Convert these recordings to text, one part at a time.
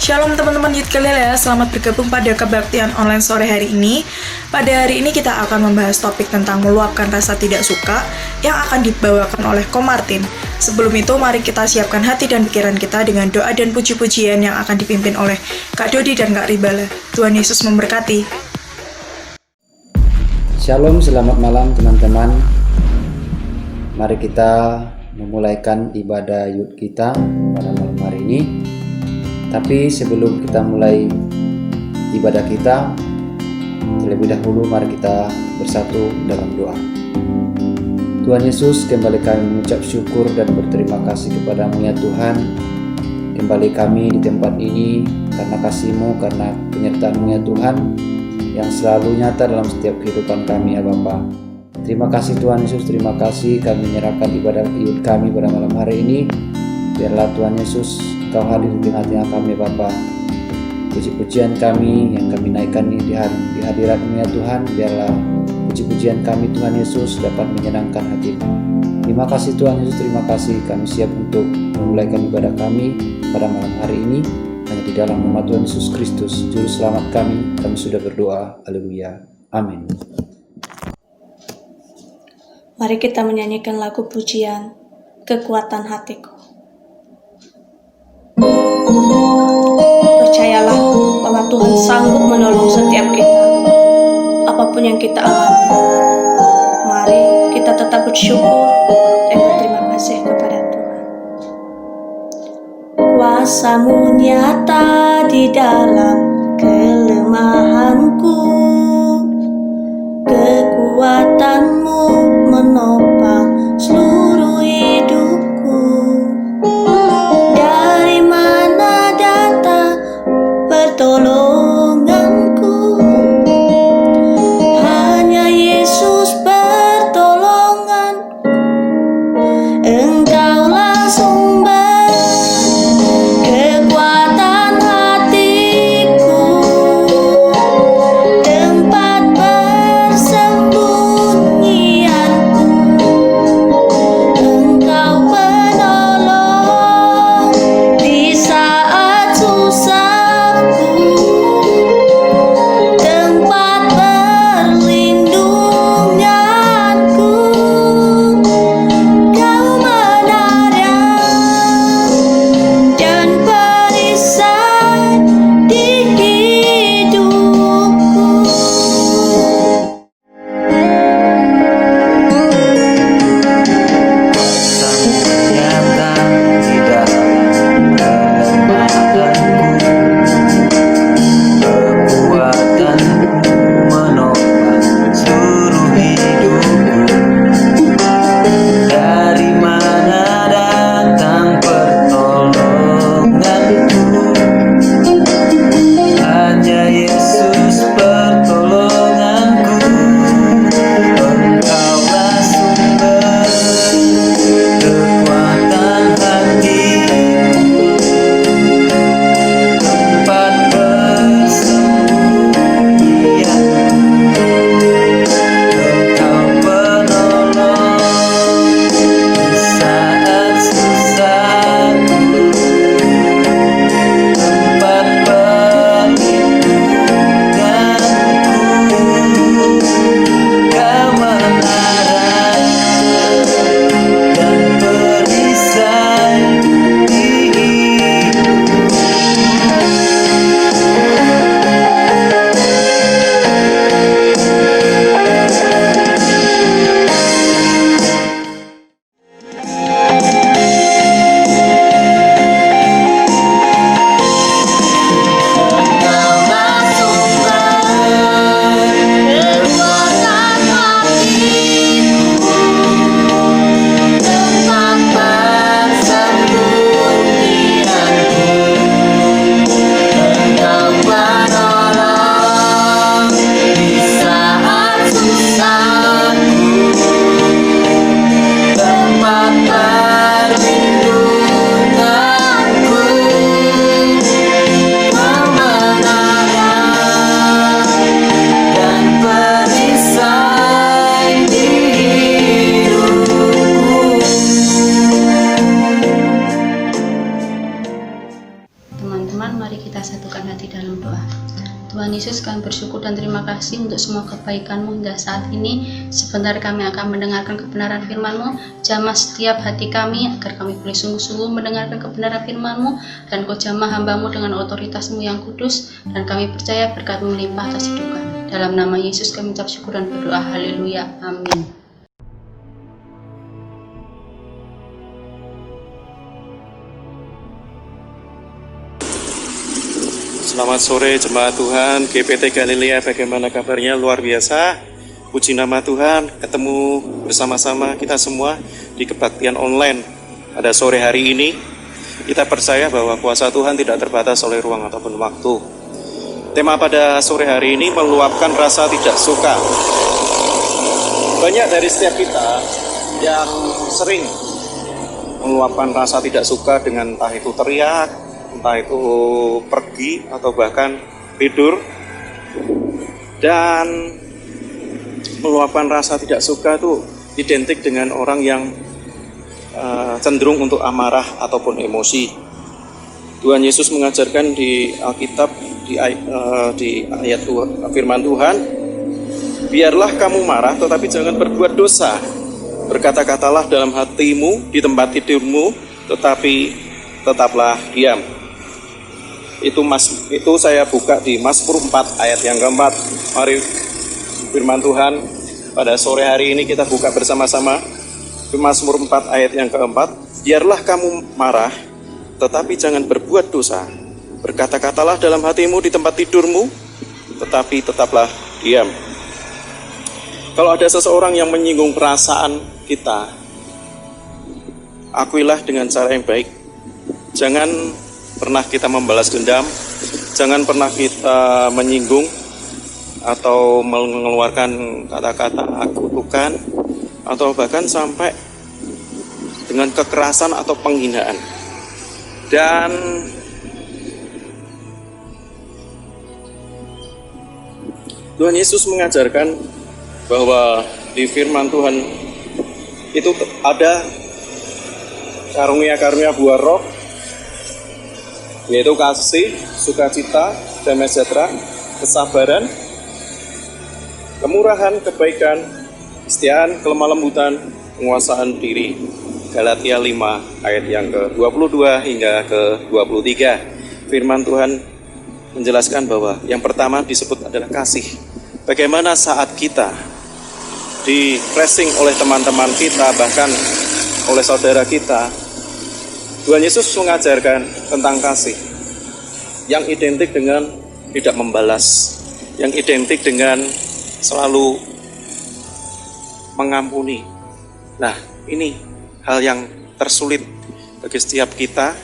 Shalom teman-teman Youth Galilea, selamat bergabung pada kebaktian online sore hari ini. Pada hari ini kita akan membahas topik tentang meluapkan rasa tidak suka yang akan dibawakan oleh Ko Martin. Sebelum itu, mari kita siapkan hati dan pikiran kita dengan doa dan puji-pujian yang akan dipimpin oleh Kak Dodi dan Kak Ribala. Tuhan Yesus memberkati. Shalom, selamat malam teman-teman. Mari kita memulaikan ibadah Youth kita pada malam hari ini. Tapi sebelum kita mulai ibadah kita, terlebih dahulu mari kita bersatu dalam doa. Tuhan Yesus, kembali kami mengucap syukur dan berterima kasih kepadamu ya Tuhan. Kembali kami di tempat ini karena kasih-Mu, karena penyertaan-Mu ya Tuhan, yang selalu nyata dalam setiap kehidupan kami ya Bapa. Terima kasih Tuhan Yesus, terima kasih kami menyerahkan ibadah Youth kami pada malam hari ini. Biarlah Tuhan Yesus Engkau hadir di tengah-tengah kami Bapa. Puji-pujian kami yang kami naikkan di hadirat-Mu ya Tuhan. Biarlah puji-pujian kami Tuhan Yesus dapat menyenangkan hati-Mu. Terima kasih Tuhan Yesus, terima kasih. Kami siap untuk memulaikan ibadah kami pada malam hari ini. Hanya di dalam nama Tuhan Yesus Kristus, Juru Selamat kami sudah berdoa. Haleluya. Amin. Mari kita menyanyikan lagu pujian Kekuatan Hatiku. Percayalah bahwa Tuhan sanggup menolong setiap kita, apapun yang kita alami. Mari kita tetap bersyukur dan berterima kasih kepada Tuhan. Kuasa-Mu nyata di dalam kelemahanku, kekuatan-Mu menopang seluruh hidupku. Dari mana datang pertolonganku? Hanya Yesus pertolonganku. Engkaulah sumber kekuatan hatiku, tempat persembunyianku. satukan hati dalam doa. Tuhan Yesus, kami bersyukur dan terima kasih untuk semua kebaikan-Mu hingga saat ini. Sebentar kami akan mendengarkan kebenaran firman-Mu. Jamah setiap hati kami agar kami boleh sungguh-sungguh mendengarkan kebenaran firman-Mu, dan Kau jamah hamba-Mu dengan otoritas-Mu yang kudus, dan kami percaya berkat-Mu melimpah atas hidup kami. Dalam nama Yesus kami ucap syukur dan berdoa. Haleluya. Amin. Selamat sore jemaat Tuhan, GPT Galilea, bagaimana kabarnya? Luar biasa, puji nama Tuhan, ketemu bersama-sama kita semua di kebaktian online pada sore hari ini. Kita percaya bahwa kuasa Tuhan tidak terbatas oleh ruang ataupun waktu. Tema pada sore hari ini meluapkan rasa tidak suka. Banyak dari setiap kita yang sering meluapkan rasa tidak suka dengan entah itu teriak, entah itu pergi atau bahkan tidur. Dan meluapkan rasa tidak suka itu identik dengan orang yang cenderung untuk amarah ataupun emosi. Tuhan Yesus mengajarkan di Alkitab, di ayat firman Tuhan, biarlah kamu marah tetapi jangan berbuat dosa. Berkata-katalah dalam hatimu di tempat tidurmu, tetapi tetaplah diam. Itu saya buka di Mazmur 4 ayat yang keempat. Mari firman Tuhan pada sore hari ini kita buka bersama-sama. Di Mazmur 4 ayat yang keempat. Biarlah kamu marah, tetapi jangan berbuat dosa. Berkata-katalah dalam hatimu di tempat tidurmu, tetapi tetaplah diam. Kalau ada seseorang yang menyinggung perasaan kita, akuilah dengan cara yang baik. Jangan pernah kita membalas dendam, jangan pernah kita menyinggung atau mengeluarkan kata-kata aku kutukan, atau bahkan sampai dengan kekerasan atau penghinaan. Dan Tuhan Yesus mengajarkan bahwa di firman Tuhan itu ada karunia-karunia buah roh, yaitu kasih, sukacita, damai sejahtera, kesabaran, kemurahan, kebaikan, kesetiaan, kelemah lembutan, penguasaan diri. Galatia 5 ayat yang ke-22 hingga ke-23. Firman Tuhan menjelaskan bahwa yang pertama disebut adalah kasih. Bagaimana saat kita di pressing oleh teman-teman kita, bahkan oleh saudara kita, Tuhan Yesus mengajarkan tentang kasih yang identik dengan tidak membalas, yang identik dengan selalu mengampuni. Nah, ini hal yang tersulit bagi setiap kita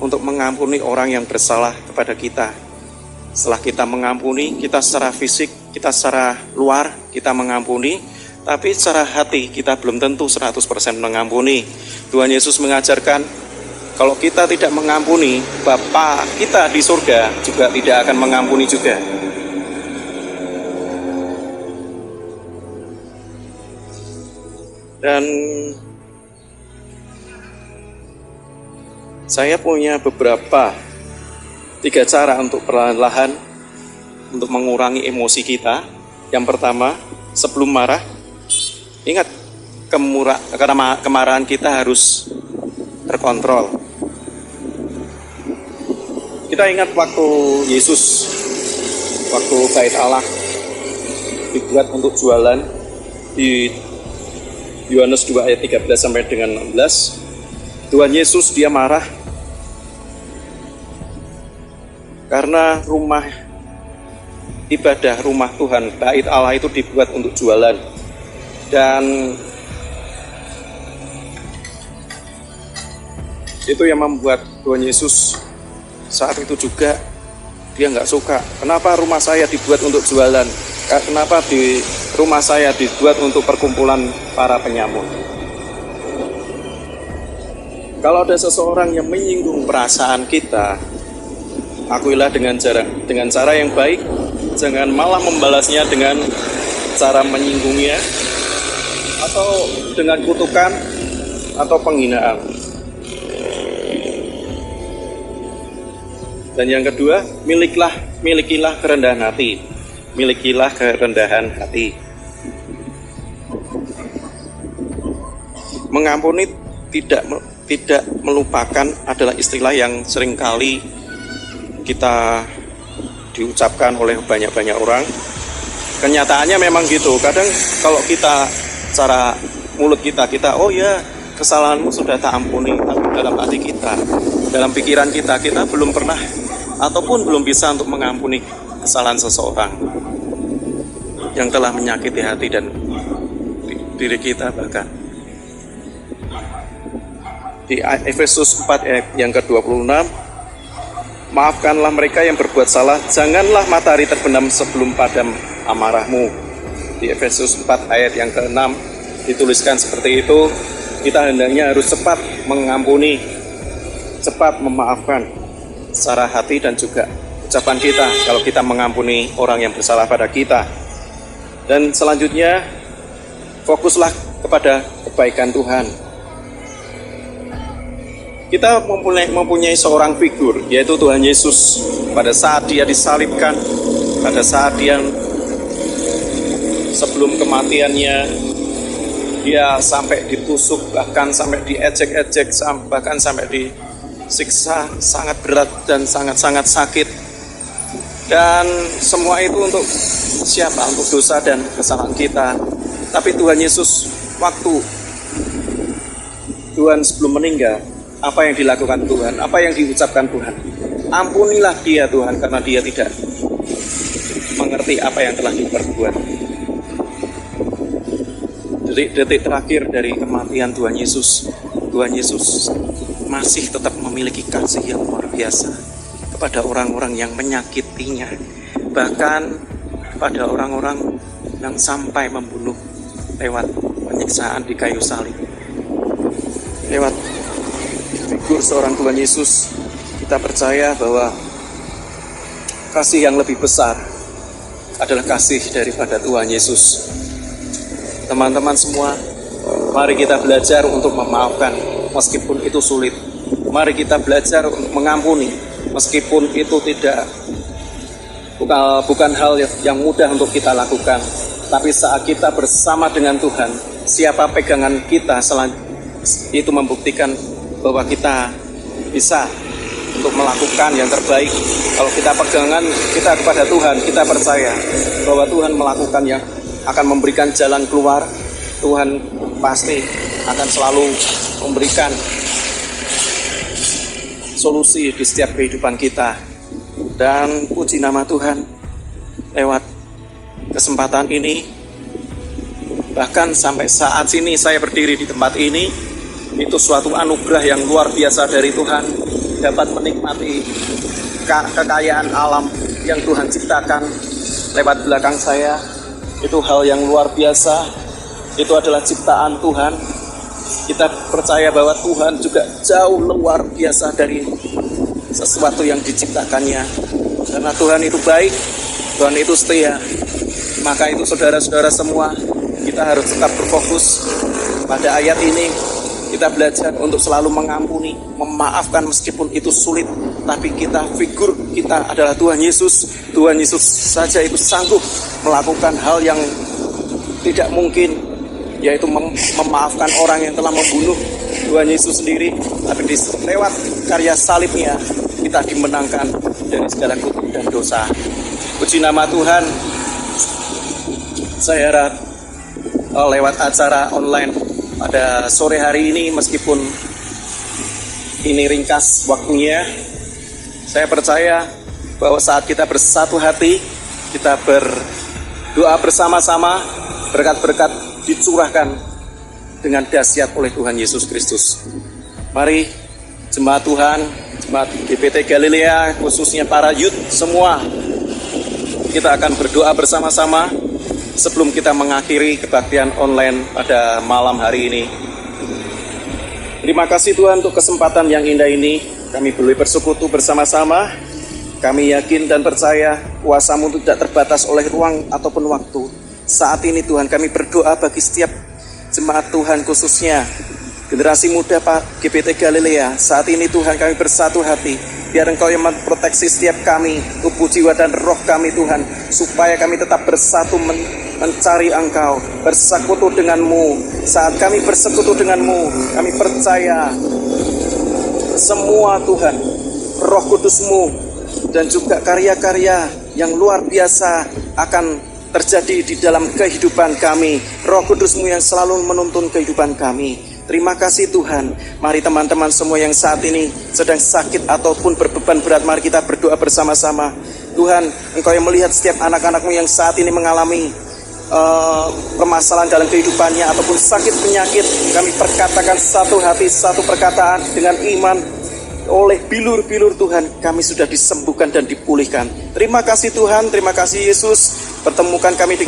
untuk mengampuni orang yang bersalah kepada kita. Setelah kita mengampuni, kita secara fisik, kita secara luar, kita mengampuni, tapi secara hati kita belum tentu 100% mengampuni. Tuhan Yesus mengajarkan, kalau kita tidak mengampuni, Bapa kita di surga juga tidak akan mengampuni juga. Dan saya punya tiga cara untuk perlahan-lahan untuk mengurangi emosi kita. Yang pertama, sebelum marah, ingat kemarahan kita harus terkontrol. Kita ingat waktu Yesus, waktu bait Allah dibuat untuk jualan di Yohanes 2 ayat 13 sampai dengan 16. Tuhan Yesus dia marah karena rumah ibadah, rumah Tuhan, bait Allah itu dibuat untuk jualan. Dan itu yang membuat Tuhan Yesus saat itu juga dia nggak suka. Kenapa rumah saya dibuat untuk jualan? Kenapa di rumah saya dibuat untuk perkumpulan para penyamun? Kalau ada seseorang yang menyinggung perasaan kita, akuilah dengan cara yang baik. Jangan malah membalasnya dengan cara menyinggungnya atau dengan kutukan atau penghinaan. Dan yang kedua, milikilah kerendahan hati. Milikilah kerendahan hati. Mengampuni tidak melupakan adalah istilah yang seringkali kita diucapkan oleh banyak-banyak orang. Kenyataannya memang gitu. Kadang kalau kita cara mulut kita oh ya, kesalahanmu sudah tak ampuni, tapi dalam hati kita, dalam pikiran kita belum pernah ataupun belum bisa untuk mengampuni kesalahan seseorang yang telah menyakiti hati dan diri kita. Bahkan di Efesus 4 ayat yang ke-26, maafkanlah mereka yang berbuat salah, janganlah matahari terbenam sebelum padam amarahmu. Di Efesus 4 ayat yang ke-6 dituliskan seperti itu. Kita hendaknya harus cepat mengampuni, cepat memaafkan secara hati dan juga ucapan kita kalau kita mengampuni orang yang bersalah pada kita. Dan selanjutnya, fokuslah kepada kebaikan Tuhan. Kita mempunyai seorang figur, yaitu Tuhan Yesus. Pada saat dia disalibkan, pada saat dia sebelum kematiannya, dia sampai ditusuk, bahkan sampai diejek-ejek, bahkan sampai disiksa sangat berat dan sangat-sangat sakit. Dan semua itu untuk siapa? Untuk dosa dan kesalahan kita. Tapi Tuhan Yesus, waktu Tuhan sebelum meninggal, apa yang dilakukan Tuhan? Apa yang diucapkan Tuhan? Ampunilah dia Tuhan, karena dia tidak mengerti apa yang telah diperbuat. Detik terakhir dari kematian Tuhan Yesus masih tetap memiliki kasih yang luar biasa kepada orang-orang yang menyakitinya, bahkan pada orang-orang yang sampai membunuh lewat penyiksaan di kayu salib. Lewat figur seorang Tuhan Yesus, kita percaya bahwa kasih yang lebih besar adalah kasih daripada Tuhan Yesus. Teman-teman semua, mari kita belajar untuk memaafkan meskipun itu sulit. Mari kita belajar untuk mengampuni meskipun itu bukan hal yang mudah untuk kita lakukan. Tapi saat kita bersama dengan Tuhan, siapa pegangan kita itu membuktikan bahwa kita bisa untuk melakukan yang terbaik. Kalau kita pegangan kita kepada Tuhan, kita percaya bahwa Tuhan melakukan yang akan memberikan jalan keluar. Tuhan pasti akan selalu memberikan solusi di setiap kehidupan kita. Dan puji nama Tuhan, lewat kesempatan ini, bahkan sampai saat ini saya berdiri di tempat ini, itu suatu anugerah yang luar biasa dari Tuhan. Dapat menikmati kekayaan alam yang Tuhan ciptakan lewat belakang saya. Itu hal yang luar biasa. Itu adalah ciptaan Tuhan. Kita percaya bahwa Tuhan juga jauh luar biasa dari sesuatu yang diciptakannya. Karena Tuhan itu baik, Tuhan itu setia. Maka itu saudara-saudara semua, kita harus tetap berfokus pada ayat ini. Kita belajar untuk selalu mengampuni, memaafkan meskipun itu sulit. Tapi figur kita adalah Tuhan Yesus. Tuhan Yesus saja itu sanggup melakukan hal yang tidak mungkin, yaitu memaafkan orang yang telah membunuh Tuhan Yesus sendiri. Tapi lewat karya salibnya, kita dimenangkan dari segala kutuk dan dosa. Puji nama Tuhan. Saya harap lewat acara online pada sore hari ini, meskipun ini ringkas waktunya, saya percaya bahwa saat kita bersatu hati, kita berdoa bersama-sama, berkat-berkat dicurahkan dengan dahsyat oleh Tuhan Yesus Kristus. Mari jemaat Tuhan, jemaat GPT Galilea, khususnya para youth semua, kita akan berdoa bersama-sama sebelum kita mengakhiri kebaktian online pada malam hari ini. Terima kasih Tuhan untuk kesempatan yang indah ini. Kami boleh bersekutu bersama-sama. Kami yakin dan percaya kuasa-Mu tidak terbatas oleh ruang ataupun waktu. Saat ini Tuhan, kami berdoa bagi setiap jemaat Tuhan, khususnya generasi muda Pak GBT Galilea, saat ini Tuhan kami bersatu hati. Biar Engkau yang memproteksi setiap kami, tubuh, jiwa, dan roh kami Tuhan, supaya kami tetap bersatu mencari Engkau, bersekutu denganmu. Saat kami bersekutu denganmu, kami percaya semua Tuhan, Roh Kudus-Mu dan juga karya-karya yang luar biasa akan terjadi di dalam kehidupan kami. Roh Kudus-Mu yang selalu menuntun kehidupan kami. Terima kasih Tuhan. Mari teman-teman semua yang saat ini sedang sakit ataupun berbeban berat, mari kita berdoa bersama-sama. Tuhan, Engkau yang melihat setiap anak-anak-Mu yang saat ini mengalami permasalahan dalam kehidupannya ataupun sakit penyakit, kami perkatakan satu hati, satu perkataan dengan iman. Oleh bilur-bilur Tuhan, kami sudah disembuhkan dan dipulihkan. Terima kasih Tuhan, terima kasih Yesus. Pertemukan kami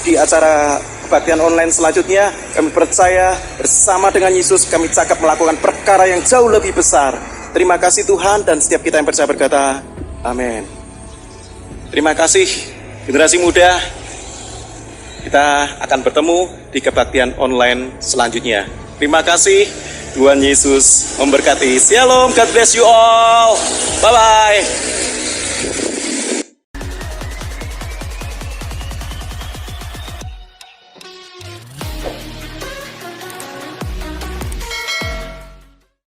di acara kebaktian online selanjutnya. Kami percaya bersama dengan Yesus kami cakap melakukan perkara yang jauh lebih besar. Terima kasih Tuhan, dan setiap kita yang percaya berkata, amin. Terima kasih generasi muda. Kita akan bertemu di kebaktian online selanjutnya. Terima kasih. Tuhan Yesus memberkati. Shalom, God bless you all. Bye-bye.